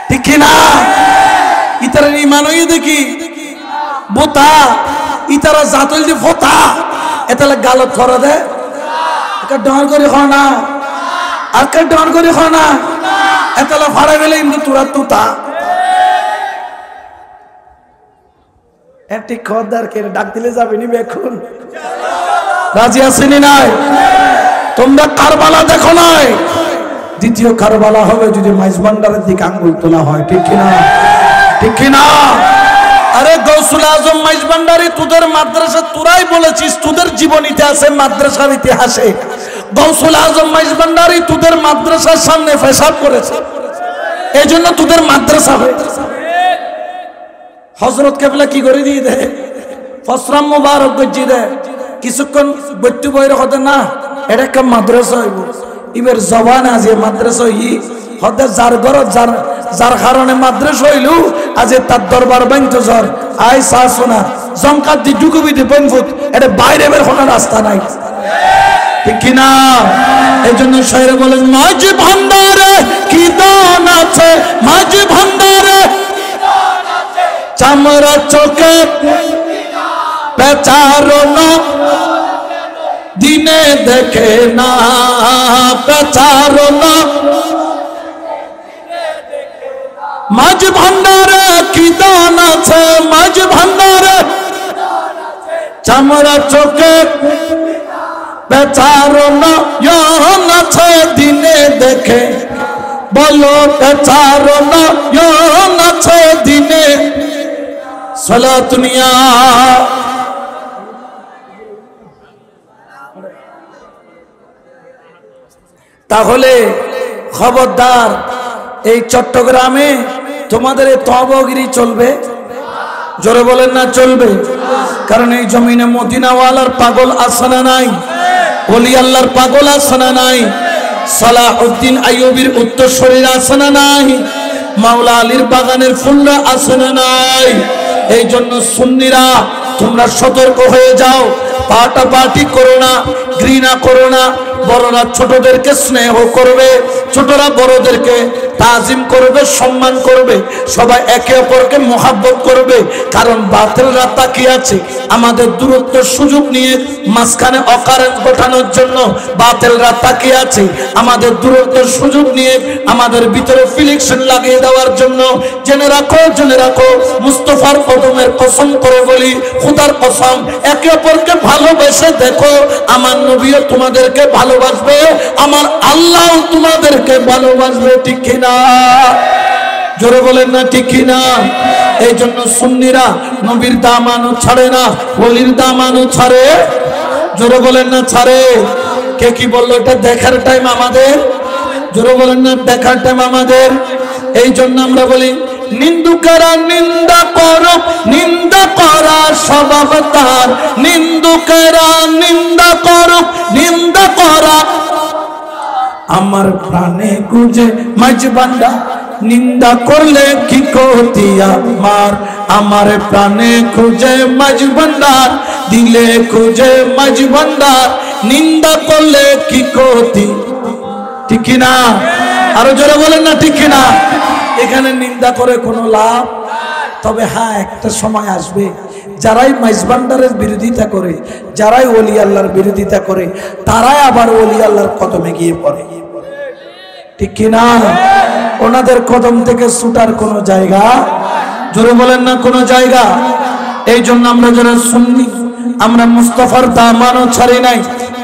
ঠিক কিনা? ইতার ইমান হইয়ে দেখি বোতা, ইতারা জাতল যে ফোতা, এতে গালত ফরে দে ডর করে খ না, আর ডর করে খ না, এতে ফাড়া গেলে কিন্তু তোরা তুতা ঠিক খবরদার কে ডাক দিলে যাবে নি বেখন রাজি আসেনি নাই? তোমরা কারবালা দেখো নাই, দ্বিতীয় কারবালা হবে যদি মাইজ ভান্ডারের দিকে আঙ্গুল তোলা হয়, ঠিক কিনা? ঠিক কিনা? আরে গৌসুল আজম মাইজ ভান্ডারী তোদের মাদ্রাসা, তোরাই বলেছিস তোদের জীবনীতে আছে মাদ্রাসার ইতিহাসে গৌসুল আজম মাইজ ভান্ডারী তোদের মাদ্রাসার সামনে পেশাব করেছে, এই জন্য তোদের মাদ্রাসা হয়েছে। হযরত কেবলা কি করে দিয়ে দেয়, ফসরাম মুবারক গজ্জি দেয়, কিছুক্ষণ বৈত্যু বইর হতে না এটা একটা মাদ্রাসা হইব, ইবের জবান আছে মাদ্রাসা হই হতে যার ঘর যার কারণে মাদ্রাসা হইল আজ তার দরবার ব্যাংক জ্বর আই সা শোনা জমকাত দি ডুকুবি দি বনফুট, এটা বাইরে বের হওয়ার রাস্তা নাই, ঠিক কিনা? এই জন্য শায়রে বলেন মাঝ ভান্ডারে কি দান আছে, মাঝ ভান্ডারে চামড়া চোখে পেচারো না, দিনে দেখে না পেচারো না, মাঝ ভান্ডারে কি দান আছে, মাঝ ভান্ডারে চামড়া চোখে পেচারো না, ইয়ন আছে দিনে দেখে বলো পেচারো না, ইয়ন আছে দিনে সালাতুনিয়া। তাহলে খবরদার এই চট্টগ্রামে তোমাদের এই তহবগিরি চলবে, জোরে বলেন না চলবে? কারণ এই জমিনে মদিনাওয়ালার পাগল আছে না নাই, ওলি আল্লাহর পাগল আছে না নাই, সালাহউদ্দিন আইয়ুবীর উত্তরসূরিরা আছে না নাই, মাওলা আলীর বাগানের ফুলরা আছে না নাই? এই জন্য সুন্নিরা তোমরা সতর্ক হয়ে যাও, পাটাপাটি করো না, ঘৃণা করো না, বড়রা ছোটদেরকে স্নেহ করবে, ছোটরা বড়দেরকে তাজিম করবে, সম্মান করবে, সবাই একে অপরকে মোহাব্বত করবে। কারণ বাতিলরা তাকিয়ে আছে আমাদের দূরত্ব সুযোগ নিয়ে মাঝখানে অকারণ ঘটানোর জন্য, বাতিলরা তাকিয়ে আছে আমাদের দূরত্বের সুযোগ নিয়ে আমাদের ভিতরে ফিলিকশন লাগিয়ে দেওয়ার জন্য। জেনে রাখো, জেনে রাখো, মুস্তাফার কদমের কসম করে বলি, খোদার কসম, একে অপরকে ভালোবেসে দেখো, আমার নবীও তোমাদেরকে ভালোবাসবে, আমার আল্লাহ তোমাদেরকে ভালোবাসবে, ঠিক কিনা? জোরে বলেন না ঠিক কিনা? এই জন্য সুন্নিরা নবীর দামানও ছাড়ে না, ওলির দামানও ছাড়ে, জোরে বলেন না ছাড়ে। কে কি বললো? এটা দেখার টাইম আমাদের, জোরে বলেন না দেখার টাইম আমাদের। এই জন্য আমরা বলি নিন্দুকেরা নিন্দা করো, নিন্দা করা স্বভাব তার, নিন্দুকেরা নিন্দা করো, নিন্দা করা আমার প্রাণে গুজে মাঝ ভান্ডার, নিন্দা করলে কি ক্ষতি আমার, আমার প্রাণে খুঁজে মাঝ ভান্ডার, দিলে খুঁজে মাঝ ভান্ডার, নিন্দা করলে কি ক্ষতি, ঠিক কিনা? আরো জোরে বলেন না ঠিক কিনা? এখানে নিন্দা করে কোনো লাভ, তবে হ্যাঁ একটা সময় আসবে যারাই মাইজ ভান্ডারের বিরোধিতা করে, যারাই ওলি আল্লাহর বিরোধিতা করে, তারাই আবার ওলি আল্লাহর কদমে গিয়ে পড়ে, ঠিক কিনা? ওনাদের কদম থেকে ছুটার কোনো জায়গা, জোরে বলেন না কোনো জায়গা। এই জন্য আমরা যারা সুন্নি আমরা মুস্তাফার দামানও ছাড়ি নাই,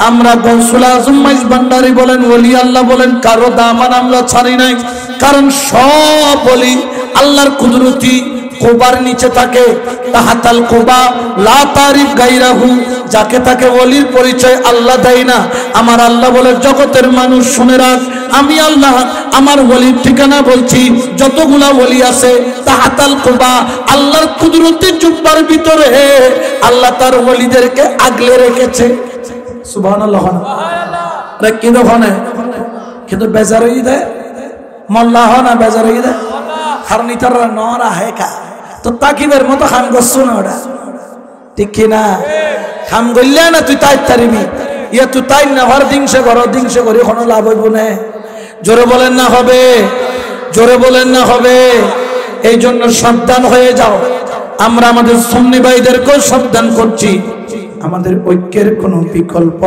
আমরা গৌসুল আজম মাইজ ভান্ডারী বলেন, ওলি আল্লাহ বলেন, কারো দামান আমরা ছাড়ি নাই। কারণ সব ওলি আল্লাহর কুদরতি কোবার নিচে থাকে, তাহাতাল কোবা লা তারিফ গায়রাহু, যাকে তাকে ওলির পরিচয় আল্লাহ দেয় না। আমার আল্লাহ বলে, জগতের মানুষ শুনে রাখ, আমি আল্লাহ আমার ওলির ঠিকানা বলছি। যতগুলা ওলি আছে তাহাতাল কোবা, আল্লাহর কুদরতি জুব্বার ভিতরে আল্লাহ তার ওলিদেরকে আগলে রেখেছে। সুবহানাল্লাহ। আরে কি দোকানে কিন্তু বেজার হয়ে দেয়, মোল্লা হ না বেজার হয়ে দেয়, কারণ ইতার নরা হেকা তো তাকিবের মতো খাম করছো না, ওটা ঠিক কিনা? খাম করলে না তুই তাই তারিবি, ইয়ে তুই তাই না হর দিংসে করি কোনো লাভ হইব না। জোরে বলেন না হবে, জোরে বলেন না হবে। এই জন্য সাবধান হয়ে যাও। আমরা আমাদের সুন্নি ভাইদেরকেও সাবধান করছি, আমাদের ঐক্যের কোনো বিকল্প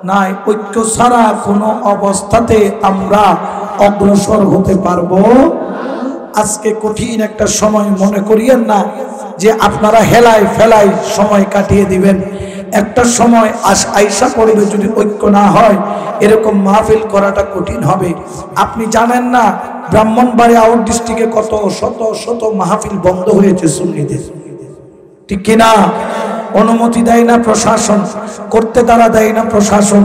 নাই। ঐক্য ছাড়া কোনো অবস্থাতে আমরা অগ্রসর হতে পারবো। আজকে কঠিন একটা সময় মনে করিয়েন না যে আপনারা হেলায় ফেলায় সময় কাটিয়ে দিবেন। একটা সময় আইসা পড়বে, যদি ঐক্য না হয় এরকম মাহফিল করাটা কঠিন হবে। আপনি জানেন না ব্রাহ্মণবাড়িয়া আউট ডিস্ট্রিক্টে কত শত শত মাহফিল বন্ধ হয়েছে সুন্নিদের, ঠিক কিনা? অনুমতি দেয় না প্রশাসন, করতে তারা দেয় না প্রশাসন।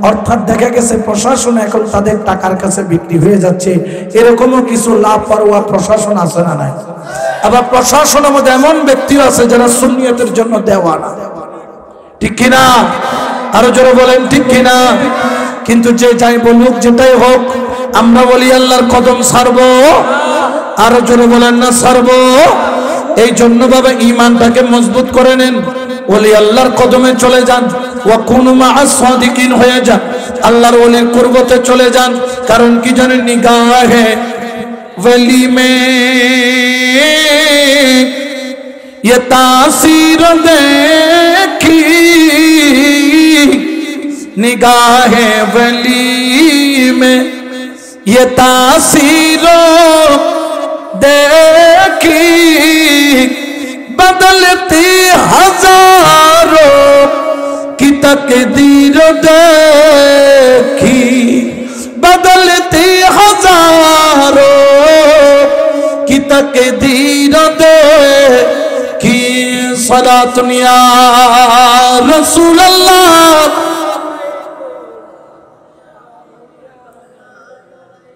অর্থাৎ দেখা গেছে প্রশাসন এখন তাদের টাকার কাছে বিক্রি হয়ে যাচ্ছে। এরকমও কিছু লাপরোয়া প্রশাসন আছে না নাই? আবার প্রশাসনের মধ্যে এমন ব্যক্তি আছে যারা সুন্নিয়তের জন্য দেওয়া না, ঠিক কিনা? আরো জোরে বলেন ঠিক কিনা? কিন্তু যে যাই বলুক, যেটাই হোক, আমরা বলি আল্লাহর কদম ছাড়বো। আরো জোরে বলেন না ছাড়বো। এই জন্য বাবা ঈমানটাকে মজবুত করে নেন, ওলি আল্লাহর কদমে চলে যান, ওয়া কুনু মা'আস সাদিকিন হয়ে যান, আল্লাহর ওলির কুরবতে চলে যান। কারণ কি জানেন, নিগাহে ওলি মে ये तासीर देखी, निगाहे वली में ये तासीर देखी, बदलती हजारों की तकदीर देखी, बदलती हजारों की तकदीर देखी। सलातुन या रसूल अल्लाह।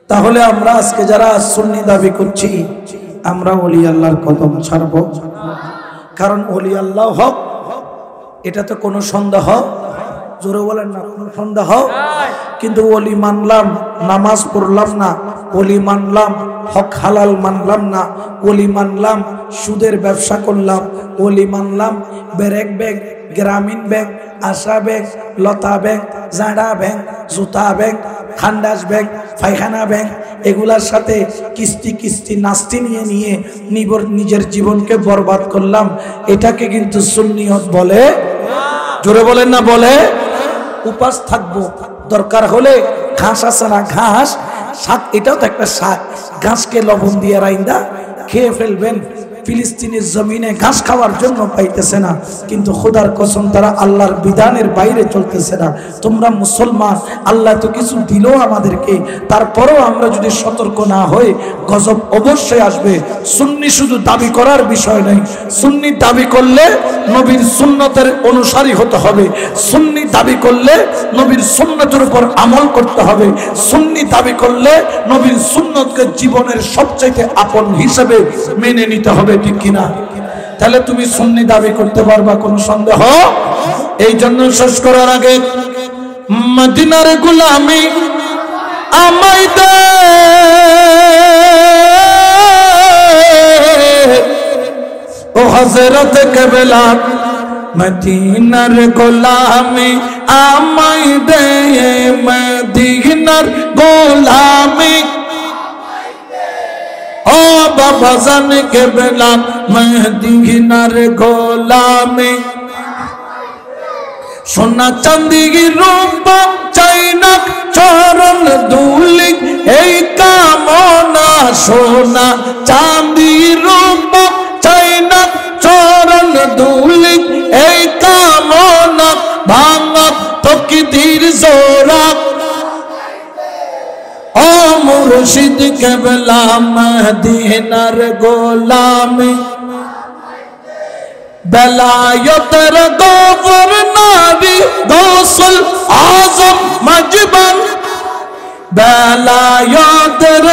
তাহলে আমরা আজকে যারা সুন্নি দাবি করছি, আমরা ওলি আল্লাহর কদম ছাড়ব? কারণ ওলি আল্লাহ হক, এটা তো কোনো সন্দেহ, জোরে বলেন না, কোনো সন্দেহ। কিন্তু ওলি মানলাম, নামাজ পড়লাম না, ওলি মানলাম, হক হালাল মানলাম না, ওলি মানলাম, সুদের ব্যবসা করলাম, ওলি মানলাম, ব্যারেক ব্যাংক, গ্রামীণ ব্যাংক, আশা ব্যাংক, লতা ব্যাংক, জাডা ব্যাংক, জুতা ব্যাংক, খান্ডাস ব্যাংক, পায়খানা ব্যাংক, এগুলার সাথে কিস্তি কিস্তি নাস্তি নিয়ে নিয়ে নিজের জীবনকে বরবাদ করলাম। এটাকে কিন্তু সুন্নিয়ত বলে? জোরে বলেন না বলে? উপাস থাকবো, দরকার হলে ঘাস আছে না, ঘাস শাক, এটাও তো একটা শাক, ঘাসকে লবণ দিয়ে রাইন্দা খেয়ে ফেলবেন। ফিলিস্তিনের জমিনে ঘাস খাওয়ার জন্য পাইতেছে না, কিন্তু খোদার কসম তারা আল্লাহর বিধানের বাইরে চলতেছে না। তোমরা মুসলমান, আল্লাহ তো কিছু দিল আমাদেরকে, তারপরেও আমরা যদি সতর্ক না হই গজব অবশ্যই আসবে। সুন্নি শুধু দাবি করার বিষয় নয়, সুন্নি দাবি করলে নবীর সুন্নতের অনুসারী হতে হবে, সুন্নি দাবি করলে নবীর সুন্নতের উপর আমল করতে হবে, সুন্নি দাবি করলে নবীর সুন্নতকে জীবনের সবচাইতে আপন হিসেবে মেনে নিতে হবে, ঠিক কিনা? তাহলে তুমি সুন্নি দাবি করতে পারবা, কোনো সন্দেহ? এই জন্য শেষ করার আগে মদিনার গোলামি আমায় দে, ও হযরত কেবলা মদিনার গোলামি আমায় দে, মদিনার গোলামি ও বাবা জান কেবলা মদিনার গোলামি। সোনা চাঁদি রূপা চাই না চরণ ধুলি, এই কামনা সোনা চাঁদি রূপা চাই না চরণ ধুলি, ভাঙা তকদীর জোড়া ও মুর্শিদ কেবলা মদিনার গোলামি বেলায়েতের গভর্নরি গৌসুল আজম মজবান বেলায়েতের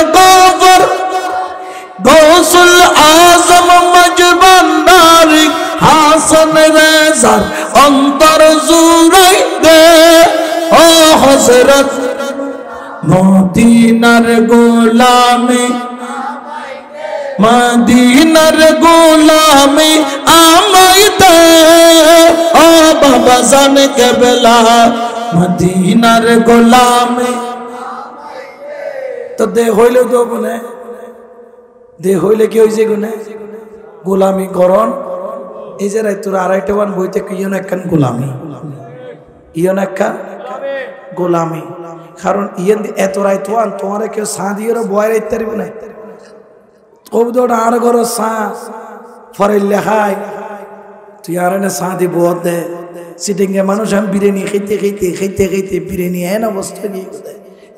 গৌসুল আজম মজবান্ডারি হাসান রেজার অন্তর জুড়াই দে ও হযরত মদিনার গোলামি মদিনার গোলামি আমায় দে ও বাবা জান কেবলা মদিনার গোলামি তো দে হইলে তো গুনে দে হইলে কি হয়েছে গুনে গোলামি করণ এই যে রাত তোরা 2:30 বইতে ইয়ন একখান গোলামি ইয়ন একখান গোলামি কারণ ইয়ন এত রাত তোয়ান তোমারে কেউ সাদিয়েরও বয় রাইতে পারিব না কবদোটা আর ঘর সা ফরে লেখায় তুই আর না সাদি বহুত দে সিটিংয়ে মানুষ আমি বিরিয়ানি খাইতে বিরিয়ানি এন অবস্থা গিয়ে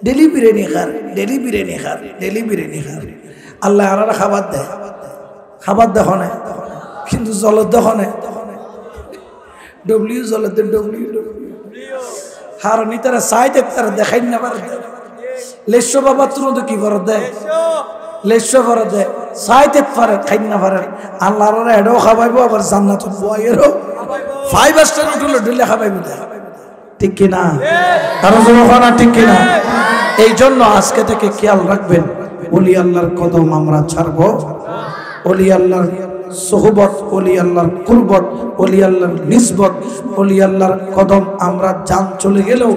ডেলি বিরিয়ানি খার আল্লাহ আর খাবার দেখো না কিন্তু জলত দেখো না ডব্লিউ জলত ডব্লিউ হার নি তারা সাইতে তারা দেখাই না পারে লেশো বাবা তুমি তো কি করে দেয় লেশো করে দেয় সাইতে পারে খাই না পারে আল্লাহর এডও খাবাইবো আবার জান্নাত বয়েরও 5 স্টার হোটেল ঢুলে খাবাইবো ঠিক কি না কারণ জনগণ ঠিক কি না এই জন্য আজকে থেকে খেয়াল রাখবেন ওলি আল্লাহর কদম আমরা ছাড়বো ওলি আল্লাহর সোহবত ওলি আল্লাহর কুরবত ওলি আল্লাহর নিসবত ওলি আল্লাহর কদম আমরা জান চলে গেলেও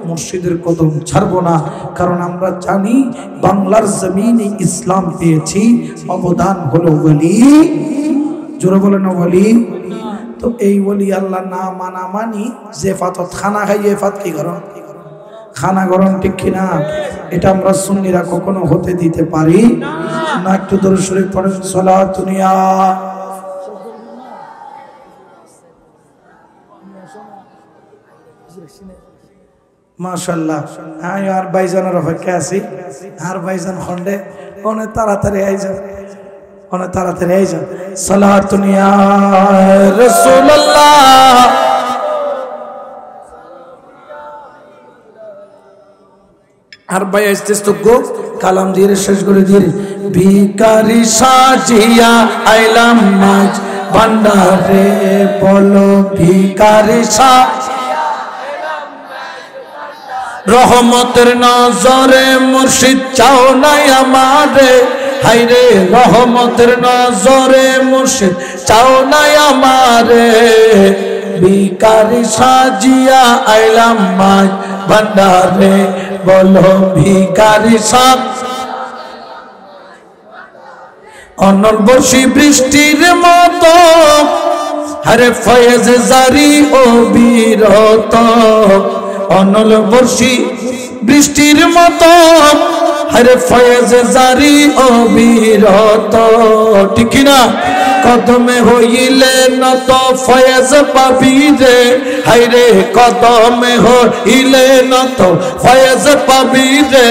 মুর্শিদের কদম ছাড়বো না কারণ আমরা জানি বাংলার জমিনে ইসলাম পেয়েছি অবদান হলো ওলি জোরে বলেন ওলি তো এই ওলি আল্লাহ না মানা মানি জেফাতত খানা খাইয়ে এফাত কি করো খানা গরম ঠিক কিনা এটা আমরা সুন্নিরা কখনো হতে দিতে পারি না একটু দরুদ শরীফ পড়েন সালাতুন ইয়া মাশাআল্লাহ হ্যাঁ यार ভাইজানের অপেক্ষা আছি আর ভাইজান খন্ডে অনেক তাড়াতাড়ি আইজান সালাতুন ইয়া রাসূলুল্লাহ আর ভাই আসতে তো গো কালাম দিয়ে শেষ করে দিয়ে ভিখারি সাজিয়া আইলাম মাঝ ভান্ডারে বলো ভিখারি সাজিয়া আইলাম মাঝ রহমতের নজরে মুর্শিদ চাও নাই আমারে হায়রে রহমতের নজরে মুর্শিদ চাও নাই আমারে ভিখারি সাজিয়া আইলাম মাঝ ভান্ডারে বলো ভিখারি সাপ অনল বর্ষি বৃষ্টির মতো হরে ফয়েজ জারি ও বিরত অনল বর্ষি বৃষ্টির মতো হরে ফয়েজ জারি ও বিরত ঠিক না কদমে হইলে নত ফয়েজ পাবি রে হায়রে কদমে হইলে নত ফয়েজ পাবি রে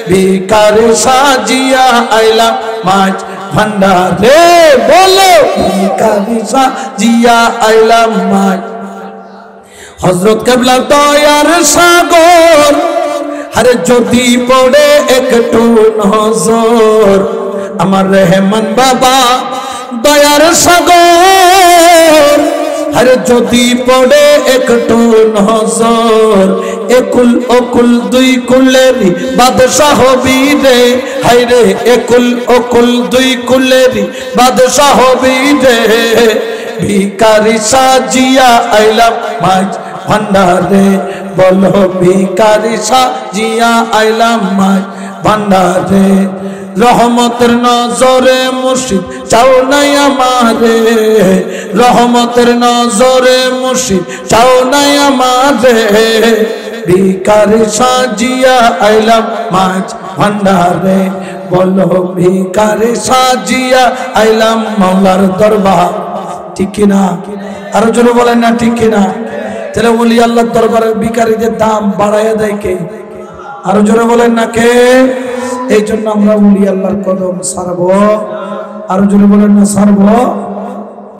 ভিখারি সাজিয়া আইলাম মাঝ ভান্ডারে বলো ভিখারি সাজিয়া আইলাম মাঝ হযরত কেবলা দয়ার সাগর হরে যদি পড়ে একটু নজর আমার রহমান বাবা দয়ার সাগর হরে যদি পড়ে একটু নজর একুল অকুল দুই কুলেরি বাদশাহ হবি রে হায়রে একুল অকুল দুই কুলেরি বাদশাহ হবি রে ভিখারি সাজিয়া আইলাম মাঝ ভান্ডারে বলো ভিখারি সাজিয়া আইলাম মাঝ ভান্ডারে রহমতের নজরে মুর্শিদ চাও নাই আমারে রহমতের নজরে মুর্শিদ চাও নাই আমারে ভিখারি সাজিয়া আইলাম মাঝ ভান্ডারে বলো ভিখারি সাজিয়া আইলাম মাওলার দরবার ঠিক কিনা আরো জোরে বলেন না ঠিক কিনা তাহলে ওলি আল্লাহর দরবারের ভিখারীদের দাম বাড়াইয়া দেয় কে? আরো জোরে বলেন না কে? এই জন্য আমরা ওলি আল্লাহর কদম ছাড়বো। আরো জোরে বলেন না ছাড়বো।